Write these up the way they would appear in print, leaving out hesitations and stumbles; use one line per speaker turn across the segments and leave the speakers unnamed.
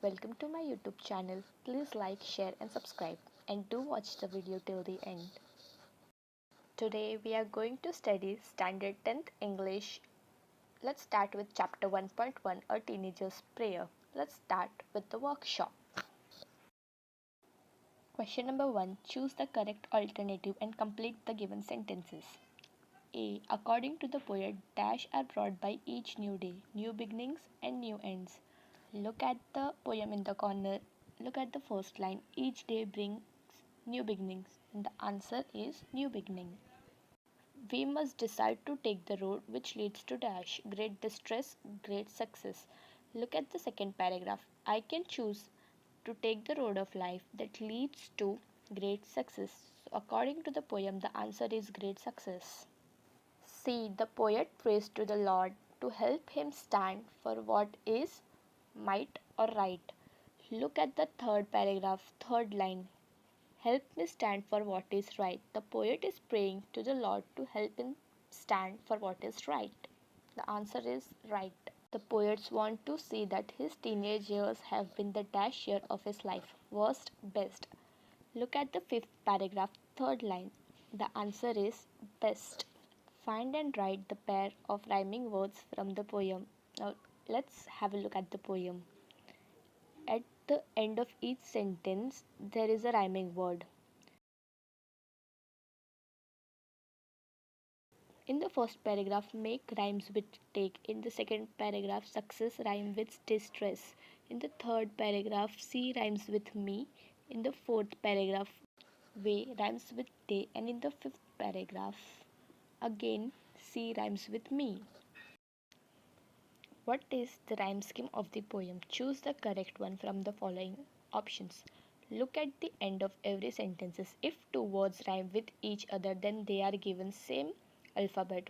Welcome to my YouTube channel. Please like, share and subscribe and do watch the video till the end. Today we are going to study Standard 10th English. Let's start with chapter 1.1, A Teenager's Prayer. Let's start with the workshop. Question number 1. Choose the correct alternative and complete the given sentences. A. According to the poet, dash are brought by each new day, new beginnings and new ends. Look at the poem in the corner. Look at the first line. Each day brings new beginnings. And the answer is new beginning. We must decide to take the road which leads to dash. Great distress, great success. Look at the second paragraph. I can choose to take the road of life that leads to great success. So according to the poem, the answer is great success. See, the poet prays to the Lord to help him stand for what is might or right. Look at the third paragraph, third line. Help me stand for what is right. The poet is praying to the Lord to help him stand for what is right. The answer is right. The poets want to see that his teenage years have been the dash year of his life. Worst, best. Look at the fifth paragraph, third line. The answer is best. Find and write the pair of rhyming words from the poem. Now let's have a look at the poem. At the end of each sentence, there is a rhyming word. In the first paragraph, make rhymes with take. In the second paragraph, success rhyme with distress. In the third paragraph, see rhymes with me. In the fourth paragraph, way rhymes with day. And in the fifth paragraph, again, see rhymes with me. What is the rhyme scheme of the poem? Choose the correct one from the following options. Look at the end of every sentence. If two words rhyme with each other, then they are given same alphabet,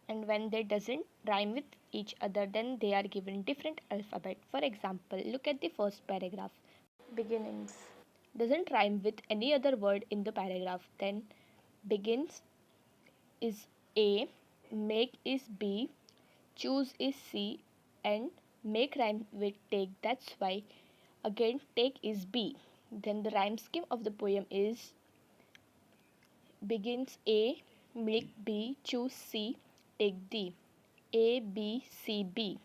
and when they doesn't rhyme with each other, then they are given different alphabet. For example, look at the first paragraph. Beginnings doesn't rhyme with any other word in the paragraph. Then begins is A, make is B, choose is C, and make rhyme with take. That's why again take is B. Then the rhyme scheme of the poem is begins A, make B, choose C, take D. A, B, C, B.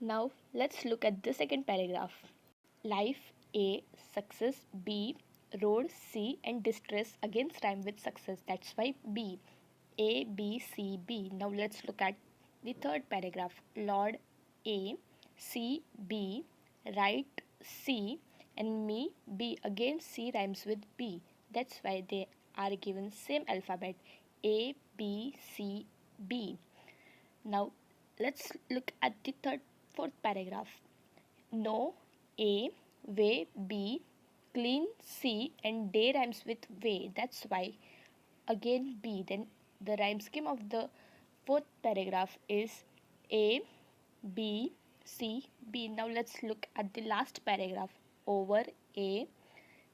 Now let's look at the second paragraph. Life A, success B, road C, and distress again rhyme with success. That's why B. A, B, C, B. Now let's look at the third paragraph. Lord A, C, B, right C, and me B. Again C rhymes with B. That's why they are given same alphabet. A, B, C, B. Now let's look at the fourth paragraph. No A, way B, clean C, and day rhymes with way. That's why again B. Then the rhyme scheme of the fourth paragraph is A, B, C, B. Now let's look at the last paragraph. Over A,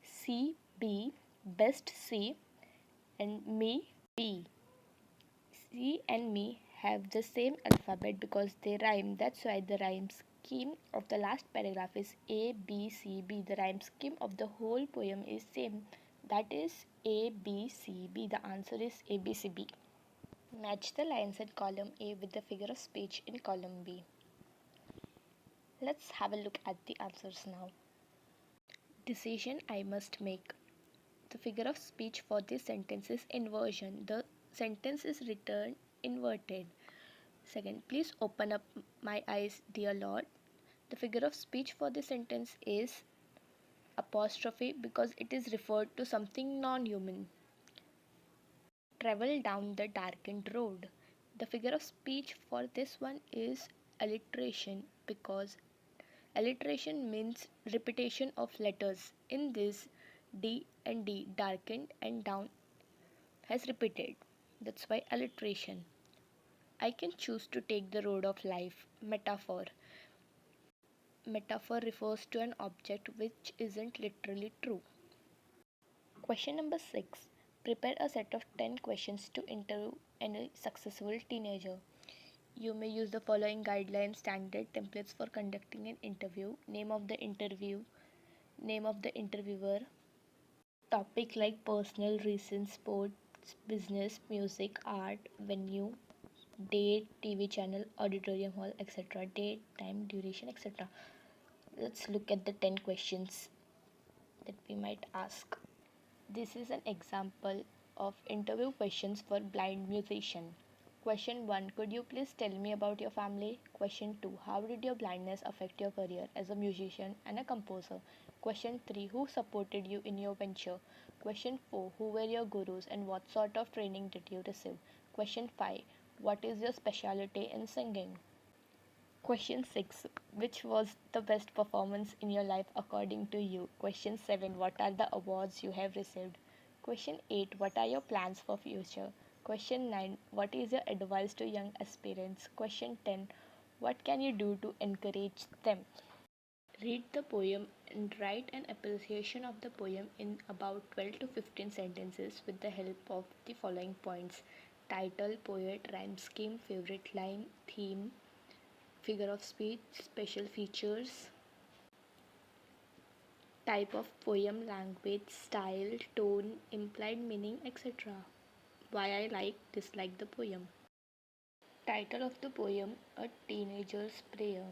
C, B, best C, and me B. C and me have the same alphabet because they rhyme. That's why the rhyme scheme of the last paragraph is A, B, C, B. The rhyme scheme of the whole poem is same. That is A, B, C, B. The answer is A, B, C, B. Match the lines in column A with the figure of speech in column B. Let's have a look at the answers now. Decision I must make. The figure of speech for this sentence is inversion. The sentence is written inverted. Second, please open up my eyes, dear Lord. The figure of speech for this sentence is apostrophe because it is referred to something non-human. Travel down the darkened road. The figure of speech for this one is alliteration because alliteration means repetition of letters. In this, D and D, darkened and down, has repeated. That's why alliteration. I can choose to take the road of life. Metaphor. Metaphor refers to an object which isn't literally true. Question number 6. Prepare a set of 10 questions to interview any successful teenager. You may use the following guidelines: standard templates for conducting an interview, name of the interview, name of the interviewer, topic like personal, recent, sports, business, music, art, venue, date, TV channel, auditorium hall, etc. Date, time, duration, etc. Let's look at the 10 questions that we might ask. This is an example of interview questions for blind musician. Question 1. Could you please tell me about your family? Question 2. How did your blindness affect your career as a musician and a composer? Question 3. Who supported you in your venture? Question 4. Who were your gurus and what sort of training did you receive? Question 5. What is your specialty in singing? Question 6. Which was the best performance in your life according to you? Question 7. What are the awards you have received? Question 8. What are your plans for future? Question 9. What is your advice to young aspirants? Question 10. What can you do to encourage them? Read the poem and write an appreciation of the poem in about 12 to 15 sentences with the help of the following points: title, poet, rhyme scheme, favorite line, theme, figure of speech, special features, type of poem, language, style, tone, implied meaning, etc. Why I like, dislike the poem. Title of the poem: A Teenager's Prayer.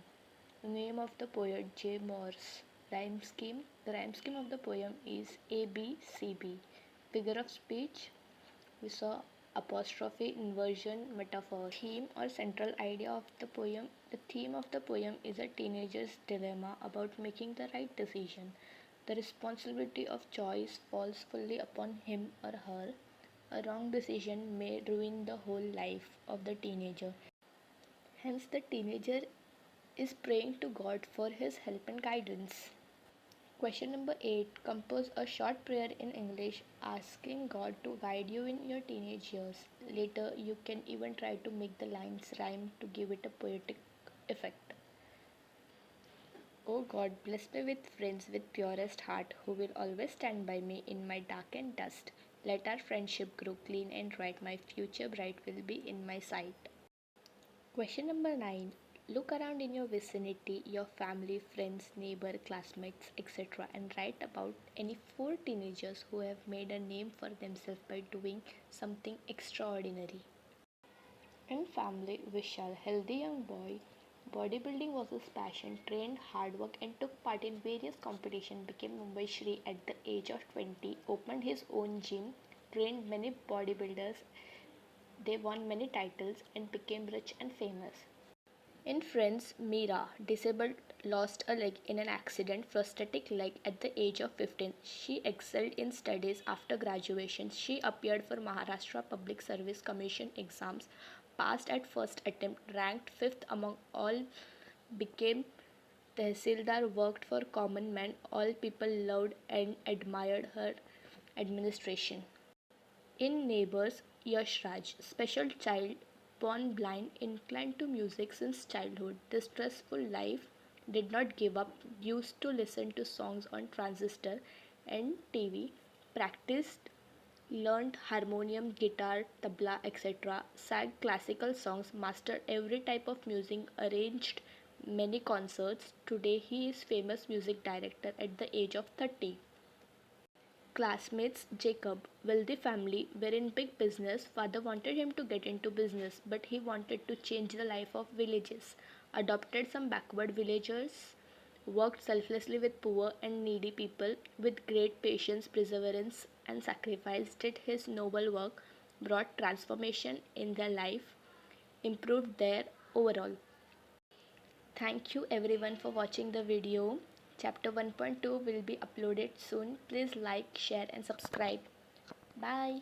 Name of the poet: J. Morse. Rhyme scheme: the rhyme scheme of the poem is ABCB. Figure of speech: we saw apostrophe, inversion, metaphor. Theme or central idea of the poem: the theme of the poem is a teenager's dilemma about making the right decision. The responsibility of choice falls fully upon him or her. A wrong decision may ruin the whole life of the teenager. Hence, the teenager is praying to God for his help and guidance. Question number 8. Compose a short prayer in English asking God to guide you in your teenage years. Later, you can even try to make the lines rhyme to give it a poetic effect. Oh God, bless me with friends with purest heart who will always stand by me in my dark and dust. Let our friendship grow clean and right. My future bright will be in my sight. Question number 9. Look around in your vicinity, your family, friends, neighbor, classmates, etc., and write about any 4 teenagers who have made a name for themselves by doing something extraordinary. In family, Vishal, healthy young boy, bodybuilding was his passion, trained hard work and took part in various competitions, became Mumbai Shri at the age of 20, opened his own gym, trained many bodybuilders, they won many titles and became rich and famous. In Friends, Meera, disabled, lost a leg in an accident, prosthetic leg at the age of 15. She excelled in studies after graduation. She appeared for Maharashtra Public Service Commission exams, passed at first attempt, ranked 5th among all, became Tehsildar, worked for common man. All people loved and admired her administration. In Neighbours, Yash Raj, special child, born blind, inclined to music since childhood. This stressful life did not give up, used to listen to songs on transistor and TV, practiced, learned harmonium, guitar, tabla, etc., sang classical songs, mastered every type of music, arranged many concerts. Today he is famous music director at the age of 30. Classmates: Jacob, wealthy family, were in big business. Father wanted him to get into business, but he wanted to change the life of villages. Adopted some backward villagers, worked selflessly with poor and needy people with great patience, perseverance, and sacrifice. Did his noble work, brought transformation in their life, improved their overall. Thank you everyone for watching the video. Chapter 1.2 will be uploaded soon. Please like, share and subscribe. Bye.